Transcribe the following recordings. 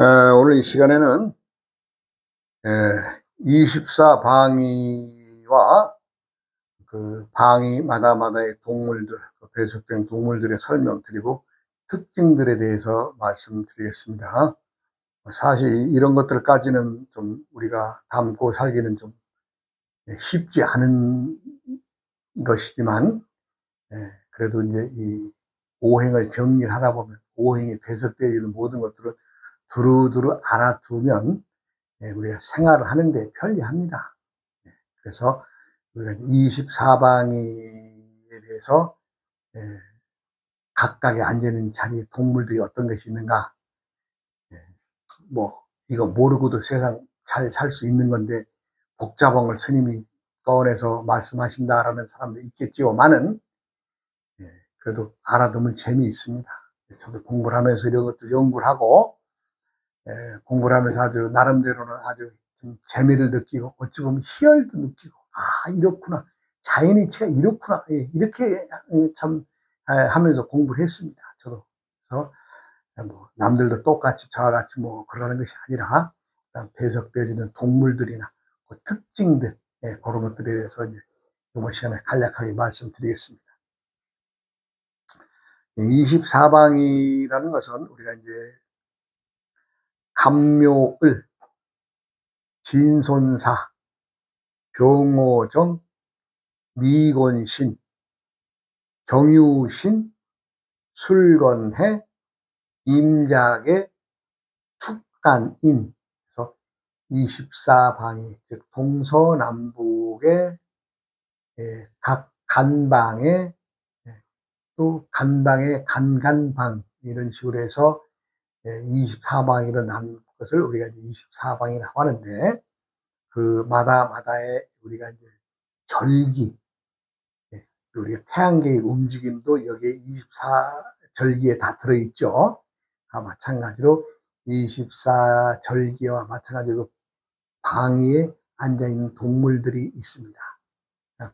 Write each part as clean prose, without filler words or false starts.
오늘 이 시간에는 24방위와 그 방위마다마다의 동물들, 배속된 동물들의 설명드리고 특징들에 대해서 말씀드리겠습니다. 사실 이런 것들까지는 좀 우리가 담고 살기는 좀 쉽지 않은 것이지만, 그래도 이제 이 오행을 정리하다 보면 오행이 배석되어 있는 모든 것들을 두루두루 알아두면 우리가 생활을 하는데 편리합니다. 그래서 우리가 24방위에 대해서 각각의 앉아있는 자리에 동물들이 어떤 것이 있는가, 뭐 이거 모르고도 세상 잘 살 수 있는 건데 복잡한 걸 스님이 꺼내서 말씀하신다라는 사람도 있겠지만은, 그래도 알아두면 재미있습니다. 저도 공부를 하면서 이런 것들 연구를 하고, 공부를 하면서 아주 나름대로는 아주 좀 재미를 느끼고, 어찌 보면 희열도 느끼고, 이렇구나, 자연이치가 이렇구나, 이렇게 참 하면서 공부를 했습니다. 저도. 그래서 뭐 남들도 똑같이 저와 같이 뭐 그러는 것이 아니라 배석되어지는 동물들이나 그 특징들, 그런 것들에 대해서 이제 이번 시간에 간략하게 말씀드리겠습니다. 24방이라는 것은 우리가 이제 감묘을, 진손사, 병오정, 미곤신, 경유신, 술건해, 임자계, 축간인, 그래서 24방위, 즉 동서남북의 각 간방에, 또 간방의 간간방, 이런 식으로 해서 24방위로 나눈 것을 우리가 24방위라고 하는데, 그 마다마다의 우리가 이제 절기, 우리가 태양계의 움직임도 여기에 24절기에 다 들어있죠. 마찬가지로 24절기와 마찬가지로 방위에 앉아있는 동물들이 있습니다.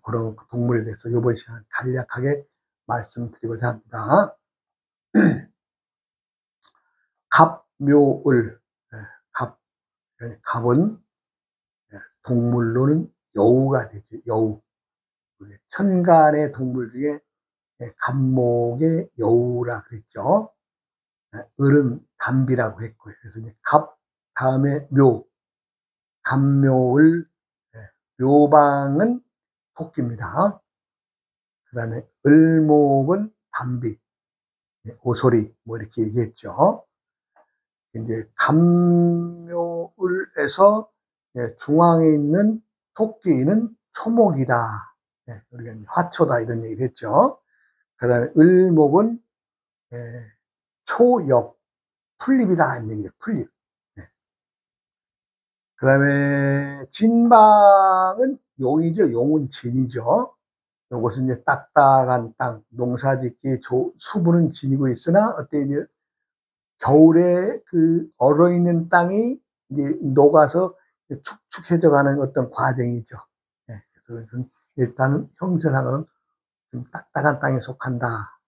그런 동물에 대해서 이번 시간 간략하게 말씀드리고자 합니다. 갑묘을, 갑은 동물로는 여우가 되죠. 여우. 천간의 동물 중에 갑목의 여우라 그랬죠. 을은 담비라고 했고요. 그래서 이제 갑 다음에 묘, 갑묘을, 묘방은 토끼입니다. 그 다음에 을목은 담비, 오소리, 뭐 이렇게 얘기했죠. 이제 갑묘을에서 중앙에 있는 토끼는 초목이다. 우리가 화초다 이런 얘기를 했죠. 그 다음에 을목은 초엽, 풀잎이다 이런 얘기예요. 풀잎. 그 다음에 진방은 용이죠. 용은 진이죠. 이것은 이제 딱딱한 땅, 농사짓기 수분은 지니고 있으나 어때 이제 겨울에 그 얼어있는 땅이 이제 녹아서 축축해져 가는 어떤 과정이죠. 그래서 일단 형태상으로는 좀 딱딱한 땅에 속한다.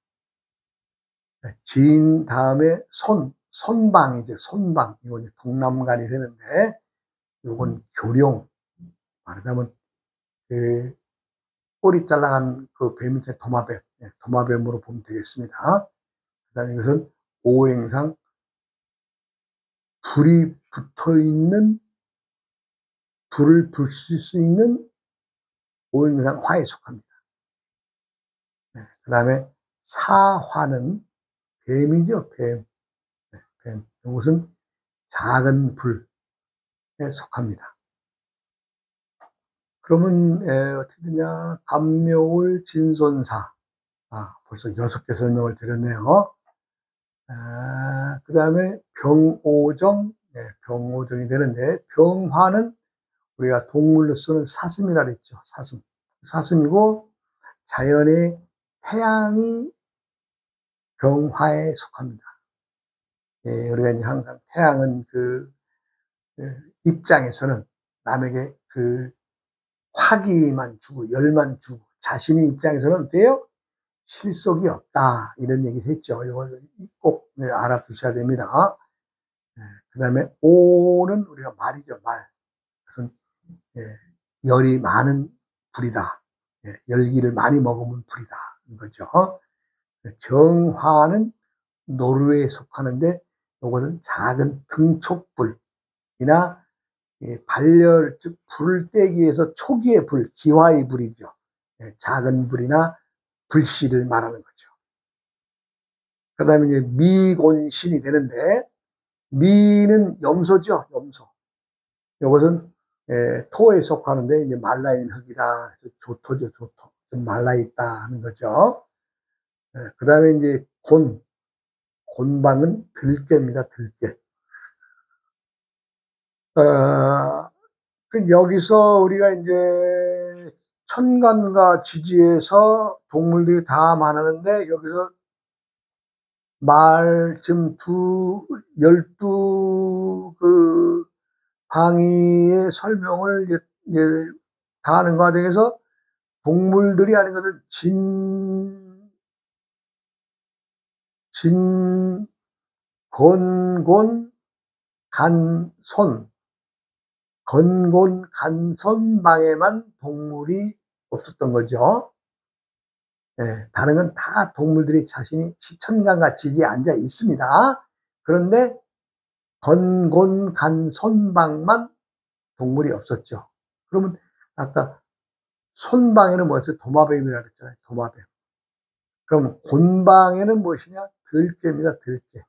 진 다음에 손방이죠. 손방. 이건 이제 동남간이 되는데, 이건 교룡. 말하자면 그 꼬리 잘라간 그 뱀이 도마뱀, 도마뱀으로 보면 되겠습니다. 그 다음에 이것은 오행상 불이 붙어 있는, 불을 붙일 수 있는 오행상 화에 속합니다. 그 다음에 사화는 뱀이죠. 뱀. 뱀. 이것은 작은 불에 속합니다. 그러면 어떻게 되냐? 갑묘을, 진손사. 벌써 6개 설명을 드렸네요. 그 다음에 병오정, 병오정이 되는데, 병화는 우리가 동물로 쓰는 사슴이라 그랬죠. 사슴. 사슴이고, 자연의 태양이 병화에 속합니다. 우리가 이제 항상 태양은 그 입장에서는 남에게 그 화기만 주고 열만 주고, 자신의 입장에서는 어때요? 실속이 없다 이런 얘기 했죠. 이걸 꼭 알아두셔야 됩니다. 그 그 다음에 오는 우리가 말이죠, 말. 그것은 열이 많은 불이다. 열기를 많이 먹으면 불이다. 이거죠. 정화는 노루에 속하는데 이것은 작은 등촉불이나 발열, 즉 불을 떼기 위해서 초기의 불, 기화의 불이죠. 작은 불이나 불씨를 말하는 거죠. 그 다음에 이제 미곤신이 되는데, 미는 염소죠, 염소. 이것은 토에 속하는데 이제 말라있는 흙이다. 그래서 조토죠, 조토. 좀 말라있다 하는 거죠. 그 다음에 이제 곤방은 들깨입니다, 들깨. 여기서 우리가 이제 천간과 지지에서 동물들이 다 많았는데, 여기서 지금 12 방위의 설명을 이제 다 하는 과정에서 동물들이 아닌 것은 건곤간손방에만 동물이 없었던 거죠. 다른 건 다 동물들이 자신이 천간과 지지에 앉아 있습니다. 그런데 건곤간손방만 동물이 없었죠. 그러면 아까 손방에는 뭐였어요? 도마뱀이라고 했잖아요. 도마뱀. 그럼 곤방에는 무엇이냐? 들깨입니다. 들깨.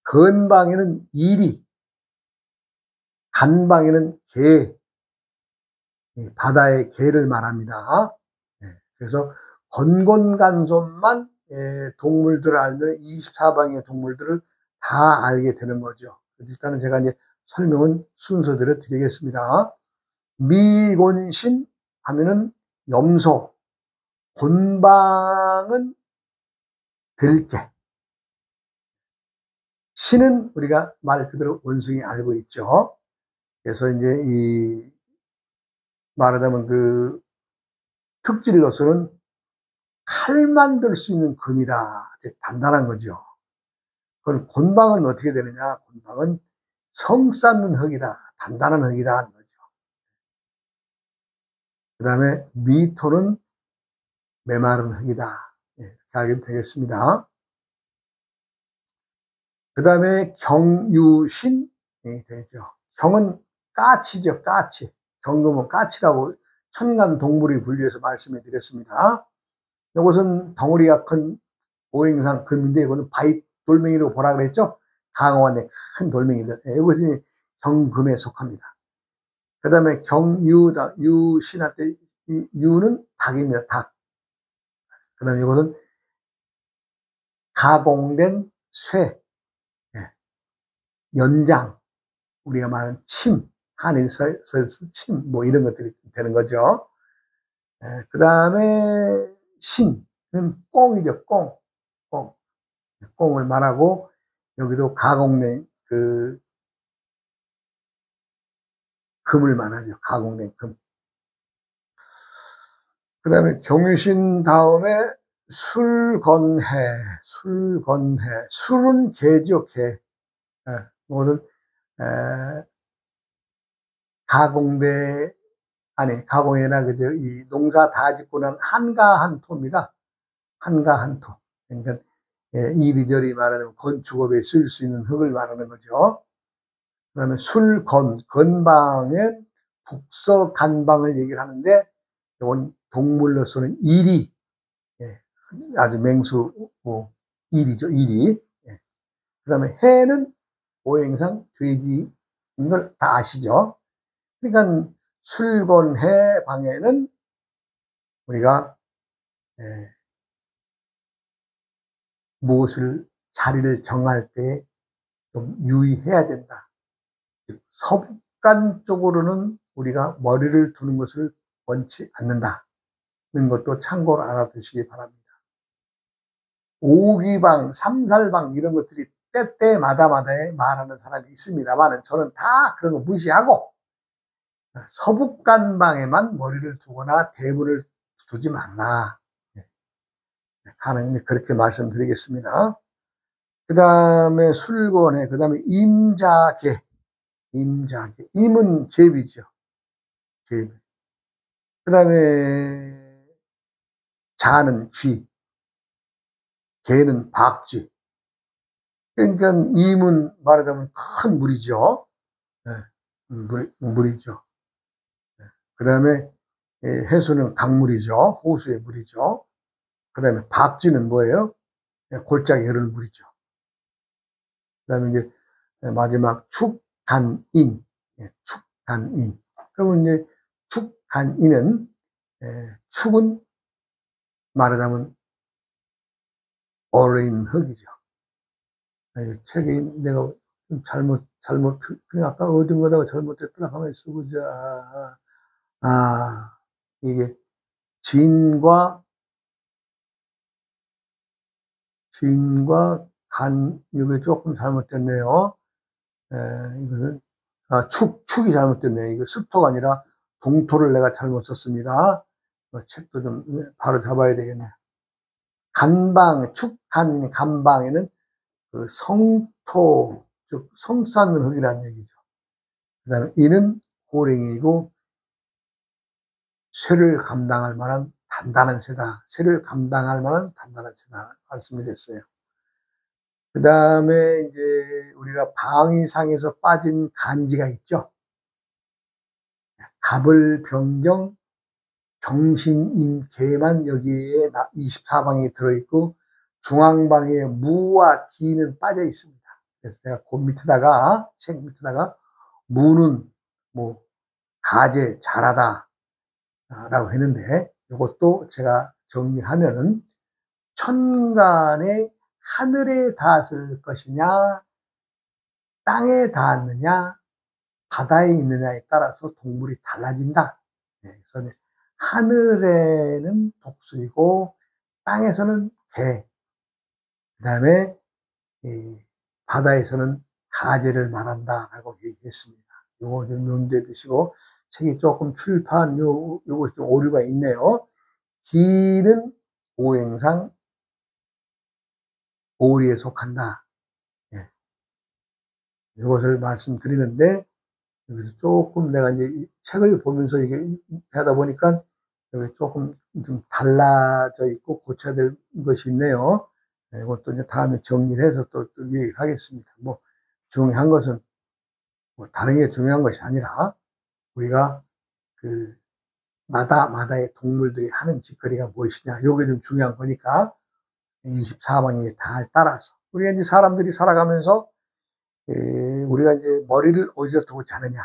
건방에는 이리, 간방에는 개, 바다의 개를 말합니다. 그래서 건곤간손만 동물들을 알면 24방의 동물들을 다 알게 되는 거죠. 일단은 제가 이제 설명은 순서대로 드리겠습니다. 미곤신 하면은 염소, 곤방은 들깨, 신은 우리가 말 그대로 원숭이 알고 있죠. 그래서 이제 말하자면 그 특질로서는 칼만 들 수 있는 금이다. 단단한 거죠. 그럼 곤방은 어떻게 되느냐? 곤방은 성 쌓는 흙이다. 단단한 흙이다 하는 거죠. 그 다음에 미토는 메마른 흙이다. 이렇게 알게 되겠습니다. 그 다음에 경유신이 되죠. 경은 까치죠, 까치. 경금은 까치라고 천간 동물이 분류해서 말씀해 드렸습니다. 이것은 덩어리가 큰 오행상 금인데, 이거는 바위 돌멩이로 보라 그랬죠? 강원의 큰 돌멩이들. 이것이 경금에 속합니다. 그 다음에 경유다. 유신할 때, 유는 닭입니다, 닭. 그 다음에 이것은 가공된 쇠, 연장, 우리가 말하는 침, 한인서 침, 뭐 이런 것들이 되는 거죠. 그 다음에 신은 꽁이죠, 꽁. 꽁을 말하고, 여기도 가공된 금을 말하죠. 가공된 금. 그 다음에 경유신 다음에 술건해. 술은 개죠, 개. 이거는 가공해나 그저 이 농사 다 짓고 난 한가한토입니다. 한가한토. 그러니까 이리저리 말하는 건축업에 쓸 수 있는 흙을 말하는 거죠. 그 다음에 건방엔 북서간방을 얘기를 하는데, 이건 동물로서는 이리, 아주 맹수, 이리죠, 이리. 그 다음에 해는 오행상 돼지인 걸 다 아시죠? 그러니까 술건해 방에는 우리가 무엇을 자리를 정할 때 좀 유의해야 된다. 서북간 쪽으로는 우리가 머리를 두는 것을 원치 않는다는 것도 참고로 알아두시기 바랍니다. 오기방, 삼살방 이런 것들이 때때마다마다에 말하는 사람이 있습니다만, 저는 다 그런 거 무시하고 서북간방에만 머리를 두거나 대문을 두지 말라 하는, 그렇게 말씀드리겠습니다. 그 다음에 술권해, 그 다음에 임자계, 임은 제비죠. 제비. 그 다음에 자는 쥐, 개는 박쥐. 그러니까 임은 말하자면 큰 물이죠. 네, 물이죠. 네. 그 다음에 해수는 강물이죠. 호수의 물이죠. 그 다음에 박쥐는 뭐예요? 골짜기 흐르는 물이죠. 그 다음에 이제 마지막 축간인, 축간인. 그러면 이제 축간인은, 축은 말하자면 어린 흙이죠. 책이 내가 그냥 아까 얻은 거다가 잘못됐더라 하면 쓰고자. 이게 진과 간, 이게 조금 잘못됐네요. 이거는, 축이 잘못됐네요. 이거 습토가 아니라 동토를 내가 잘못 썼습니다. 책도 좀 바로 잡아야 되겠네. 간방, 간방에는 그 성토, 즉, 성 쌓는 흙이라는 얘기죠. 그 다음에 이는 호랭이고, 쇠를 감당할 만한 단단한 쇠다. 쇠를 감당할 만한 단단한 쇠다. 말씀이 됐어요. 그 다음에 이제 우리가 방위상에서 빠진 간지가 있죠. 갑을병정, 경신임계만 여기에 24방이 들어있고, 중앙방에 무와 기는 빠져 있습니다. 그래서 제가 그 밑에다가, 책 밑에다가, 무는 뭐, 가제, 잘하다, 라고 했는데, 이것도 제가 정리하면은, 천간에 하늘에 닿았을 것이냐, 땅에 닿았느냐, 바다에 있느냐에 따라서 동물이 달라진다. 그래서 하늘에는 독수리고, 땅에서는 개, 그 다음에 바다에서는 가재를 말한다라고 얘기했습니다. 요거 좀 염두에 두시고, 책이 조금 출판, 요거 좀 오류가 있네요. 기는 오행상 오리에 속한다. 이것을 말씀드리는데, 여기서 조금 내가 이제 이 책을 보면서 이게 하다 보니까 여기 조금 좀 달라져 있고 고쳐야 될 것이 있네요. 이것도 이제 다음에 정리를 해서 또 얘기하겠습니다. 뭐, 중요한 것은, 뭐, 다른 게 중요한 것이 아니라, 우리가 그, 마다의 동물들이 하는 짓거리가 무엇이냐. 요게 좀 중요한 거니까, 24방에 다 따라서. 우리가 이제 사람들이 살아가면서, 우리가 이제 머리를 어디다 두고 자느냐.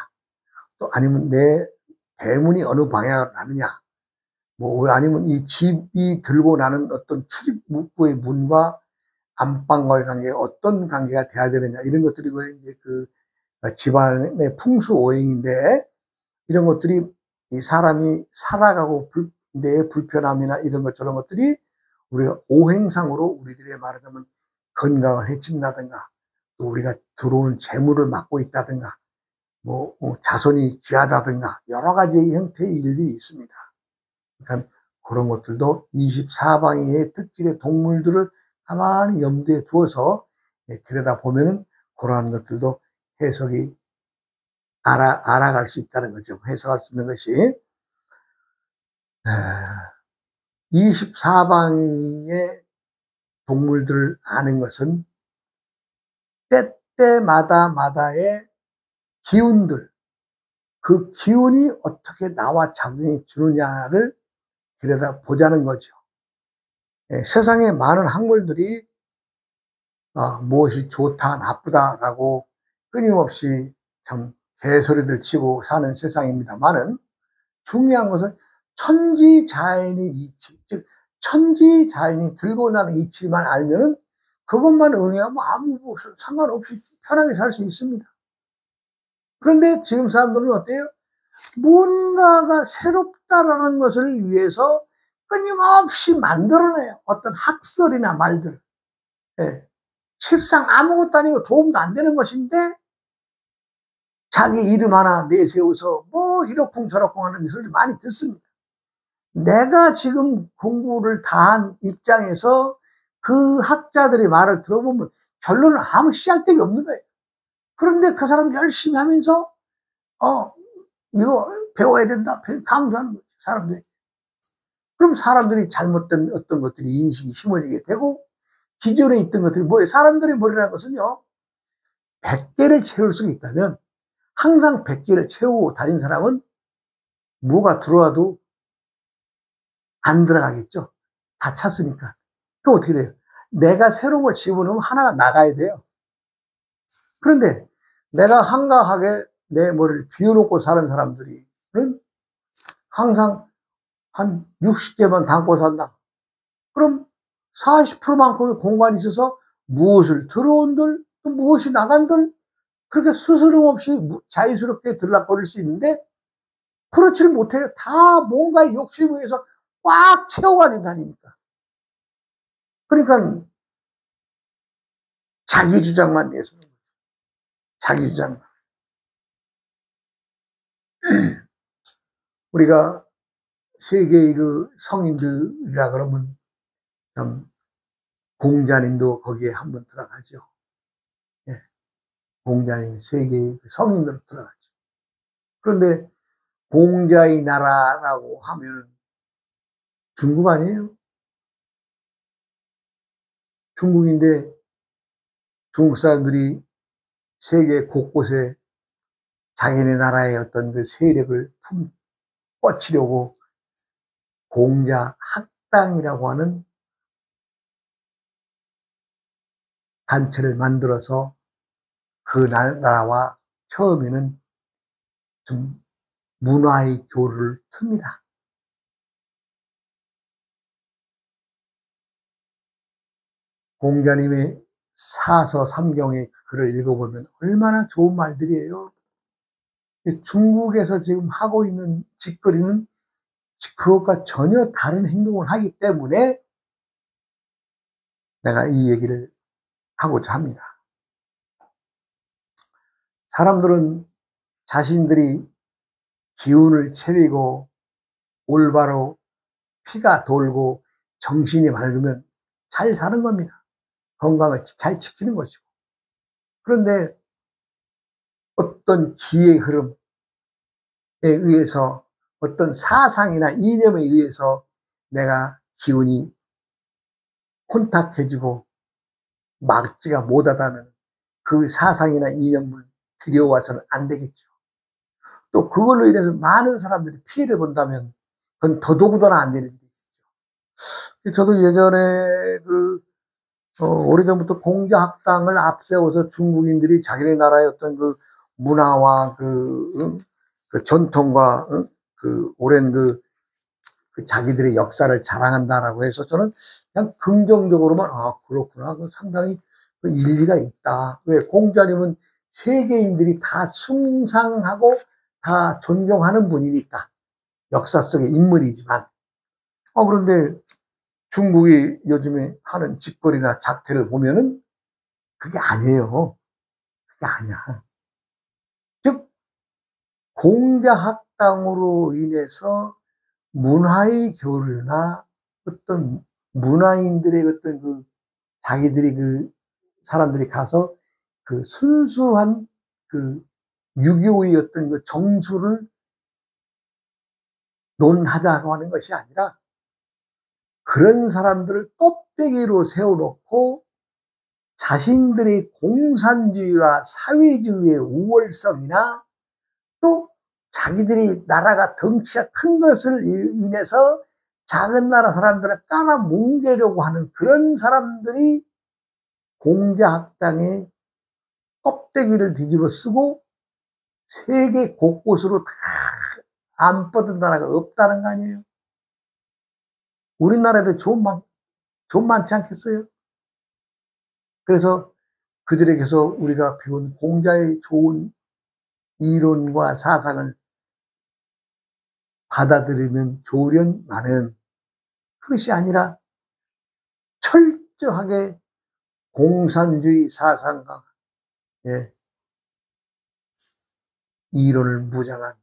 또 아니면 내 대문이 어느 방향으로 나느냐. 뭐, 아니면 이 집이 들고 나는 어떤 출입구의 문과 안방과의 관계가 어떤 관계가 돼야 되느냐. 이런 것들이 이제 그 집안의 풍수 오행인데, 이런 것들이 이 사람이 살아가고 내 불편함이나 이런 것 저런 것들이 우리가 오행상으로 우리들의 말하자면 건강을 해친다든가, 또 우리가 들어오는 재물을 막고 있다든가, 뭐 자손이 귀하다든가 여러 가지 형태의 일들이 있습니다. 그러니까 그런 것들도 24방위의 특질의 동물들을 가만히 염두에 두어서 들여다보면은 그러한 것들도 해석이 알아갈 수 있다는 거죠. 해석할 수 있는 것이 24방위의 동물들을 아는 것은 때때마다의 기운들, 그 기운이 어떻게 나와 작용해 주느냐를 들여다보자는 거죠. 세상에 많은 학문들이 무엇이 좋다 나쁘다라고 끊임없이 참 개소리들 치고 사는 세상입니다만은, 중요한 것은 천지자연의 이치, 즉 천지자연이 들고 나는 이치만 알면은 그것만 응용하면 아무 상관없이 편하게 살 수 있습니다. 그런데 지금 사람들은 어때요? 뭔가가 새롭다라는 것을 위해서 끊임없이 만들어내요. 어떤 학설이나 말들. 실상 아무것도 아니고 도움도 안 되는 것인데, 자기 이름 하나 내세워서 뭐 이러쿵저러쿵 하는 소리를 많이 듣습니다. 내가 지금 공부를 다 한 입장에서 그 학자들의 말을 들어보면 결론은 아무 씨알데기 없는 거예요. 그런데 그 사람 열심히 하면서 이거 배워야 된다 강조하는 거죠, 사람들이. 그럼 사람들이 잘못된 어떤 것들이 인식이 심어지게 되고, 기존에 있던 것들이 뭐예요? 사람들의 머리라는 것은요, 100개를 채울 수 있다면 항상 100개를 채우고 다닌 사람은 뭐가 들어와도 안 들어가겠죠. 다 찼으니까. 그럼 어떻게 돼요? 내가 새로운 걸 집어넣으면 하나가 나가야 돼요. 그런데 내가 한가하게 내 머리를 비워놓고 사는 사람들은 항상 한 60개만 담고 산다. 그럼 40%만큼의 공간이 있어서 무엇을 들어온들, 또 무엇이 나간들, 그렇게 스스럼 없이 자유스럽게 들락거릴 수 있는데, 그렇지를 못해요. 다 뭔가 욕심을 위해서 꽉 채워가는 다니니까. 그러니까 자기 주장만 내세우는 거죠. 자기 주장만. 우리가 세계의 그 성인들이라 그러면 참 공자님도 거기에 한번 들어가죠. 예. 공자님 세계의 성인으로 들어가죠. 그런데 공자의 나라라고 하면 중국 아니에요? 중국인데 중국 사람들이 세계 곳곳에 자기네 나라의 어떤 그 세력을 뻗치려고 공자 학당이라고 하는 단체를 만들어서 그 나라와 처음에는 좀 문화의 교류를 틉니다. 공자님의 사서 삼경의 글을 읽어보면 얼마나 좋은 말들이에요. 중국에서 지금 하고 있는 짓거리는 그것과 전혀 다른 행동을 하기 때문에 내가 이 얘기를 하고자 합니다. 사람들은 자신들이 기운을 차리고 올바로 피가 돌고 정신이 맑으면 잘 사는 겁니다. 건강을 잘 지키는 것이고. 그런데 어떤 기의 흐름에 의해서, 어떤 사상이나 이념에 의해서 내가 기운이 혼탁해지고 막지가 못하다면 그 사상이나 이념을 들여와서는 안 되겠죠. 또 그걸로 인해서 많은 사람들이 피해를 본다면 그건 더더구나 안 되는 일이죠. 저도 예전에 오래전부터 공자학당을 앞세워서 중국인들이 자기네 나라의 어떤 그 문화와 그 전통과 그 오랜 그 자기들의 역사를 자랑한다라고 해서 저는 그냥 긍정적으로만, 그렇구나. 그 상당히 그 일리가 있다. 왜? 공자님은 세계인들이 다 숭상하고 다 존경하는 분이니까. 역사 속의 인물이지만. 그런데 중국이 요즘에 하는 짓거리나 작태를 보면은 그게 아니에요. 그게 아니야. 즉, 공자학당으로 인해서 문화의 교류나 어떤 문화인들의 어떤 그 자기들이 그 사람들이 가서 그 순수한 그 유교의 어떤 그 정수를 논하자고 하는 것이 아니라 그런 사람들을 껍데기로 세워놓고 자신들의 공산주의와 사회주의의 우월성이나 또 자기들이 나라가 덩치가 큰 것을 인해서 작은 나라 사람들을 깔아뭉개려고 하는 그런 사람들이 공자학당에 껍데기를 뒤집어 쓰고 세계 곳곳으로 다 안 뻗은 나라가 없다는 거 아니에요? 우리나라에도 좀 많지 않겠어요? 그래서 그들에게서 우리가 배운 공자의 좋은 이론과 사상을 받아들이면 좋으련만은 그것이 아니라 철저하게 공산주의 사상과 이론을 무장한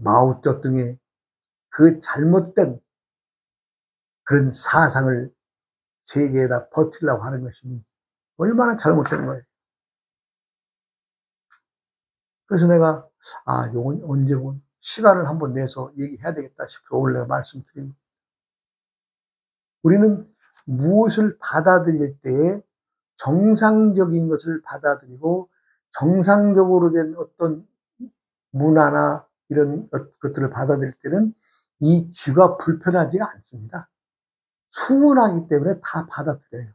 마오쩌둥의 그 잘못된 그런 사상을 세계에다 퍼뜨리려고 하는 것이니 얼마나 잘못된 거예요. 그래서 내가, 요건 언제군 시간을 한번 내서 얘기해야 되겠다 싶어 오늘 내가 말씀드립니다. 우리는 무엇을 받아들일 때에 정상적인 것을 받아들이고 정상적으로 된 어떤 문화나 이런 것들을 받아들일 때는 이 귀가 불편하지가 않습니다. 수문하기 때문에 다 받아들여요.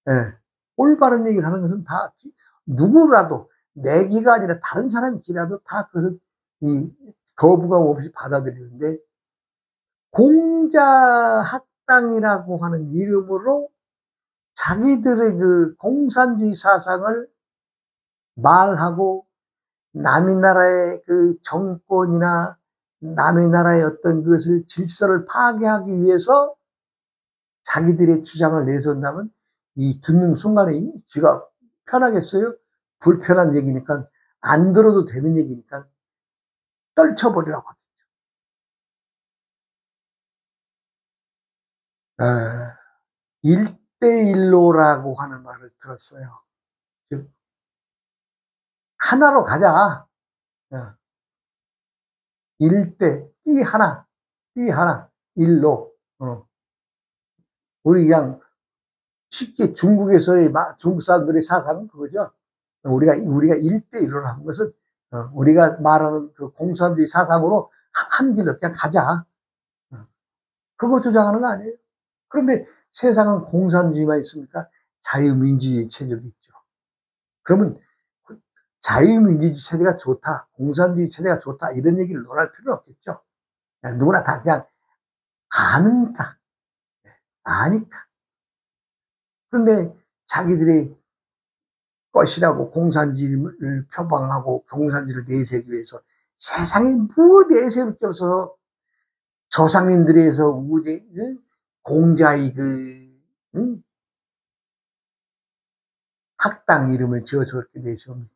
예. 올바른 얘기를 하는 것은 다 누구라도 내 귀가 아니라 다른 사람의 귀라도 다 그것을 이 거부감 없이 받아들이는데 공자학당이라고 하는 이름으로 자기들의 그 공산주의 사상을 말하고 남의 나라의 그 정권이나 남의 나라의 어떤 것을 질서를 파괴하기 위해서 자기들의 주장을 내세운다면 이 듣는 순간에 귀가 편하겠어요? 불편한 얘기니까 안 들어도 되는 얘기니까 떨쳐버리라고 합니다. 1대1로라고 하는 말을 들었어요. 즉 하나로 가자. 1대, 띠 하나, 1로. 우리 그냥 쉽게 중국에서의, 중국 사람들의 사상은 그거죠. 우리가 1대1로 하는 것은, 우리가 말하는 그 공산주의 사상으로 한 길로 그냥 가자. 그거 주장하는 거 아니에요. 그런데 세상은 공산주의만 있습니까? 자유민주주의 체제도 있죠. 그러면 자유민주주의 체제가 좋다, 공산주의 체제가 좋다, 이런 얘기를 논할 필요는 없겠죠. 누구나 다 그냥 아니까. 그런데 자기들의 것이라고 공산주의를 표방하고 공산주의를 내세우기 위해서 세상에 뭐 내세울 게 없어서 조상님들에서 우리 공자의 학당 이름을 지어서 그렇게 내세웁니다.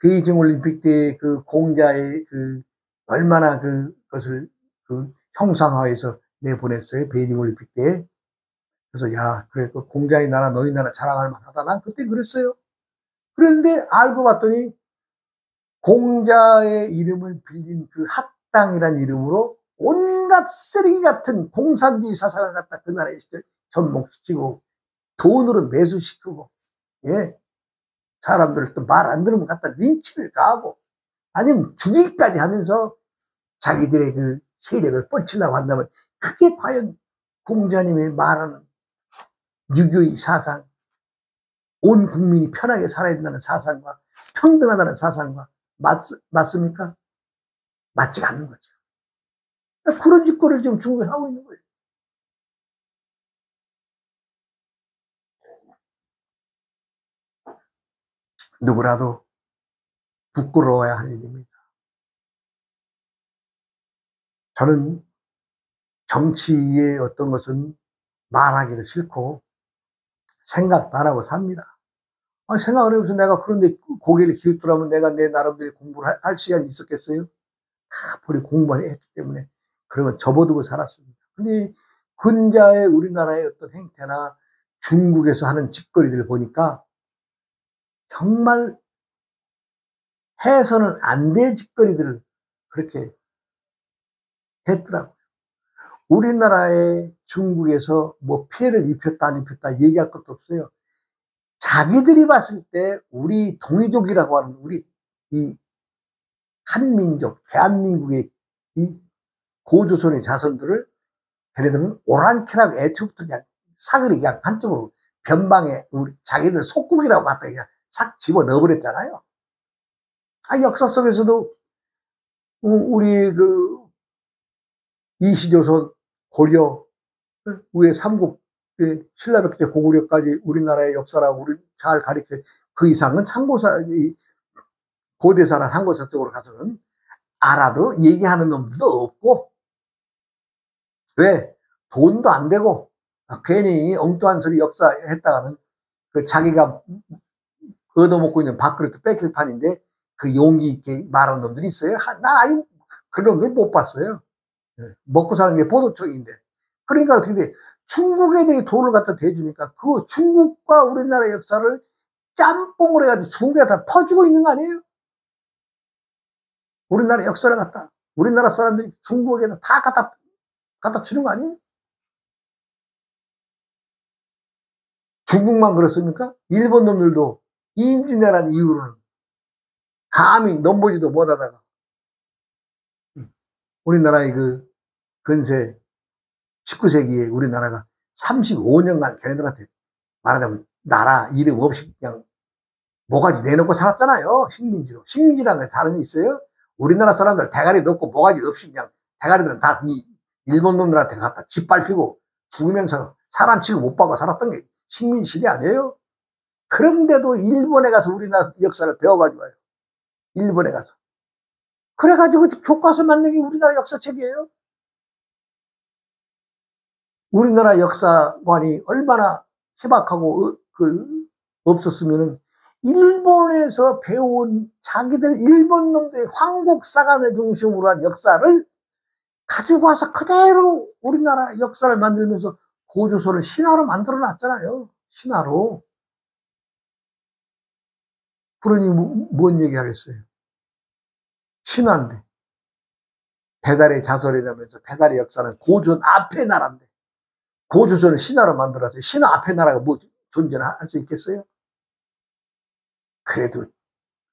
베이징 올림픽 때 그 공자의 얼마나 그것을 형상화해서 내보냈어요. 베이징 올림픽 때. 그래서 그래, 공자의 나라, 너희 나라 자랑할 만하다. 난 그때 그랬어요. 그런데 알고 봤더니 공자의 이름을 빌린 그 학당이라는 이름으로 온갖 쓰레기 같은 공산주의 사상을 갖다 그 나라에 접목시키고 돈으로 매수시키고, 사람들 또 말 안 들으면 갖다 린치를 가하고 아니면 죽이기까지 하면서 자기들의 그 세력을 뻗치려고 한다면 그게 과연 공자님의 말하는 유교의 사상, 온 국민이 편하게 살아야 된다는 사상과 평등하다는 사상과 맞습니까? 맞지가 않는 거죠. 그런 짓거리를 지금 중국에 하고 있는 거예요. 누구라도 부끄러워야 할 일입니다. 저는 정치의 어떤 것은 말하기도 싫고 생각도 안 하고 삽니다. 생각을 해보세요. 내가 그런데 고개를 기웃더라면 내가 내 나름대로 공부를 할 시간이 있었겠어요? 다 버리 공부만 했기 때문에 그런 건 접어두고 살았습니다. 근데 근자의 우리나라의 어떤 행태나 중국에서 하는 짓거리들을 보니까 정말 해서는 안 될 짓거리들을 그렇게 했더라고요. 우리나라에 중국에서 뭐 피해를 입혔다 안 입혔다 얘기할 것도 없어요. 자기들이 봤을 때 우리 동이족이라고 하는 우리 이 한민족, 대한민국의 이 고조선의 자손들을 걔네들은 오랑캐라고 애초부터 그냥 사그리 그냥 한쪽으로 변방에 우리 자기들 속국이라고 갖다 그냥 싹 집어 넣어버렸잖아요. 역사 속에서도 우리 이시조선, 고려, 위에 삼국, 신라백제, 고구려까지 우리나라의 역사라고 우리 잘 가르쳐. 그 이상은 고대사나 상고사 쪽으로 가서는 알아도 얘기하는 놈들도 없고, 왜? 돈도 안 되고, 괜히 엉뚱한 소리 역사 했다가는 자기가 얻어먹고 있는 밥그릇도 뺏길 판인데, 그 용기 있게 말하는 놈들이 있어요. 난 그런 놈들 못 봤어요. 먹고 사는 게 보도청인데. 그러니까 어떻게 돼? 중국 애들이 돈을 갖다 대주니까 그 중국과 우리나라 역사를 짬뽕을 해가지고 중국에 다 퍼주고 있는 거 아니에요? 우리나라 역사를 갖다 우리나라 사람들이 중국에다 다 갖다 주는 거 아니에요? 중국만 그렇습니까? 일본 놈들도 임진왜란 이후로는 감히 넘보지도 못하다가 우리나라의 그 근세 19세기에 우리나라가 35년간 걔네들한테 말하자면 나라 이름 없이 그냥 모가지 내놓고 살았잖아요. 식민지로. 식민지라는 게 다른 게 있어요? 우리나라 사람들 대가리 넣고 모가지 없이 그냥 대가리들은 다 이 일본 놈들한테 갖다 짓밟히고 죽으면서 사람 취급 못 받고 살았던 게 식민지 시대 아니에요? 그런데도 일본에 가서 우리나라 역사를 배워가지고 와요. 일본에 가서. 그래가지고 교과서 만든 게 우리나라 역사책이에요. 우리나라 역사관이 얼마나 희박하고 없었으면은 일본에서 배운 자기들 일본 놈들의 황국사관을 중심으로 한 역사를 가지고 와서 그대로 우리나라 역사를 만들면서 고조선을 신화로 만들어 놨잖아요. 신화로. 그러니 뭔 얘기 하겠어요? 신화인데. 배달의 자설이라면서 배달의 역사는 고조선 앞에 나라인데 고조선을 신화로 만들어서 신화 앞에 나라가 뭐 존재를 할 수 있겠어요? 그래도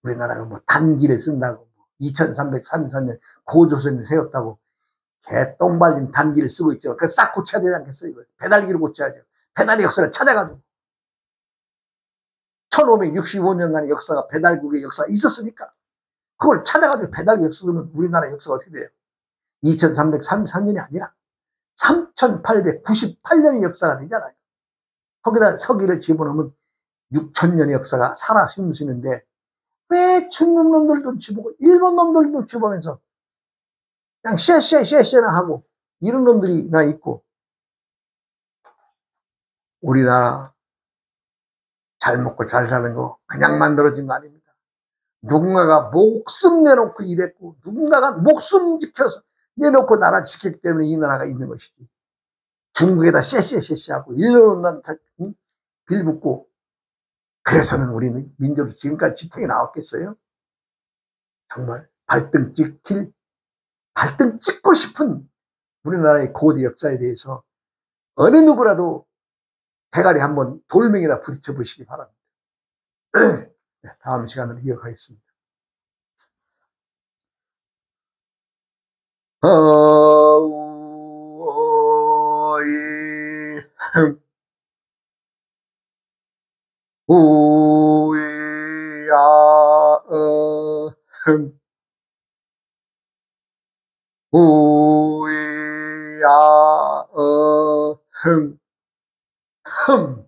우리나라가 뭐 단기를 쓴다고 2333년 고조선을 세웠다고 개똥 발린 단기를 쓰고 있죠. 그거 싹 고쳐야 되지 않겠어요? 이거. 배달기를 고쳐야죠. 배달의 역사를 찾아가지고 1565년간의 역사가 배달국의 역사가 있었으니까 그걸 찾아가지고 배달기 역사 쓰면 우리나라 역사가 어떻게 돼요? 2333년이 아니라 3898년의 역사가 되잖아요. 거기다 서기를 집어넣으면 6000년의 역사가 살아 숨쉬는데 왜 중국 놈들도 눈치 보고 일본 놈들도 눈치 보면서 그냥 쉐쉐쉐쉐나 하고 이런 놈들이 나 있고 우리나라 잘 먹고 잘 사는 거 그냥 만들어진 거 아닙니다. 누군가가 목숨 내놓고 일했고 누군가가 목숨 지켜서 내놓고 나라를 지켰기 때문에 이 나라가 있는 것이지. 중국에다 쉐쉐쉐쉐하고 일본한테 빌붙고 그래서는 우리는 민족이 지금까지 지탱이 나왔겠어요? 정말 발등 찍고 싶은 우리나라의 고대 역사에 대해서 어느 누구라도 대가리 한번 돌멩이나 부딪혀 보시기 바랍니다. 다음 시간으로 이어가겠습니다. 우야 흠